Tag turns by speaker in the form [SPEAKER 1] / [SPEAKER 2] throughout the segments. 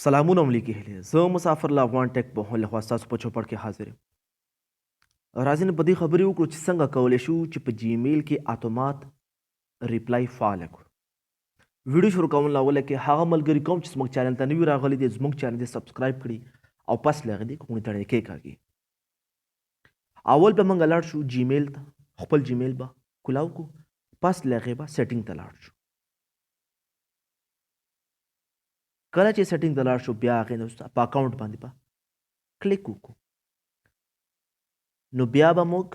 [SPEAKER 1] سلامونه ملیکې هیلې زه مسافر له افغان ټیک په لخوا ستاسو په چوپړ کې حاضر یم. راځئ نن په دې خبرې وکړو چې څنګه کولی شو چې په جیمیل کې اتومات ریپلای فعاله کړو. ویډیو شروع کول له اوله کې هغه ملګري کوم چې زموږ چینل ته نوي راغلي دي زموږ چینل دې سبسکرایب کړي او پس له هغې دې کوڼې تڼۍ کېکاږي. اول به موږ لاړ شو جیمیل ته، خپل جیمیل به کولاو کړو، پس له هغې به سیټینګ ته لاړ شو. کله چې سیټینګ ته لاړ شو بیا هغې نه وروسته په اکاونټ باندې به کلیک وکړو. نو بیا به موږ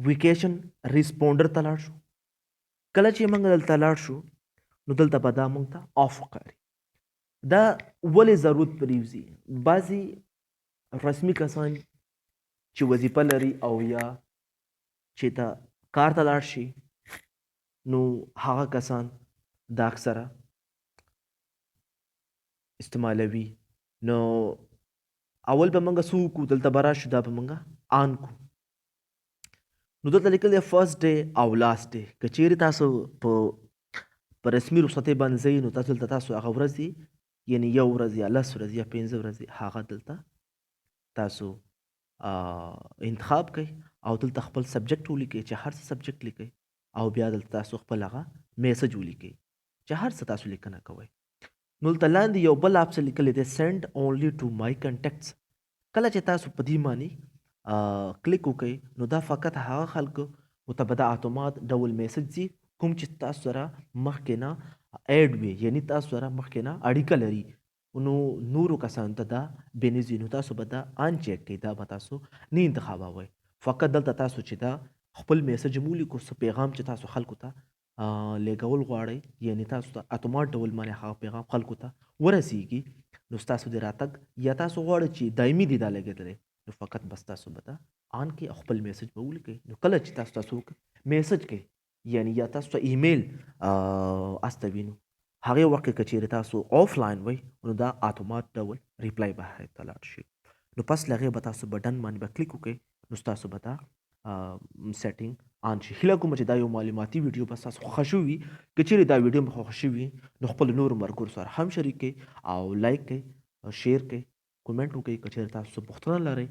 [SPEAKER 1] ویکیشن ریسپونډر ته لاړ شو. کله چې موږ دلته لاړ شو نو دلته به دا موږ ته آف ښکاري. دا ولې ضرورت پرېوځي؟ بعضې رسمي کسان چې وظیفه لري او یا چې ته کار ته لاړ شي نو هغه کسان دا اکثره استعمالوي. نو اول به موږ څه وکړو؟ دلته به راشو، دا به موږ آن کړو. نو دلته لیکل دی فرست ډے او لاست ډے. که چیرې تاسو په رسمي رخصتۍ باندې ځئ نو تاسو دلته هغه ورځې یعنې یو ورځ یا 10 ورځې یا 15 ورځې هغه دلته تاسو انتخاب کوئ او دلته خپل سبجیکټ ولیکئ چې هر څه سبجیکټ لیکئ او بیا دلته تاسو خپل هغه میسج ولیکئ چې هر څه تاسو لیکنه کوئ. نو دلته لاندې یو بل آپشن لیکلی دی سینډ اونلی ټو مای کنټیکټس. کله چې تاسو په دې باندې کلیک وکئ نو دا فقط هغه خلکو ته به دا اتومات ډول میسج ځي کوم چې تاسو سره مخکې نه ایډ وي، یعنی تاسو سره مخکې نه اړیکه لري. نو نورو کسانو ته دا بې نه ځي. نو تاسو به دا ان چیک کړئ، دا به تاسو نه انتخابوئ. فقط دلته تاسو چې دا خپل میسج مو ولیکو، څه پیغام چې تاسو خلکو ته لیږول غواړئ، یعنی تاسو ته اتومات ډول باندې هغه پیغام خلکو ته ورسیږي. نو ستاسو د راتګ یا تاسو غواړئ چې دایمي دې دا لګېدلی نو فقط بس تاسو به دا آن کړئ او خپل میسج به ولیکئ. نو کله چې تاسو میسج کوئ یعنی یا تاسو ته ایمیل استوي نو هغې وخت کې که چیرې تاسو آفلاین وئ نو دا اتومات ډول ریپلای به هغې ته لاړ شي. نو پس له هغې به تاسو به ډن باندې به کلیک وکئ نو ستاسو به دا سیټینګ آن شي. هیله کوم چې دا یو معلوماتي ویډیو به ستاسو خوښه شوي وي. که چیرې دا ویډیو مو خوښه شوي وي نو خپلو نورو ملګرو سره هم شریک کړئ او لایک کړئ، شیر کړئ، کومنټ وکړئ. که چیرې تاسو پوښتنه لرئ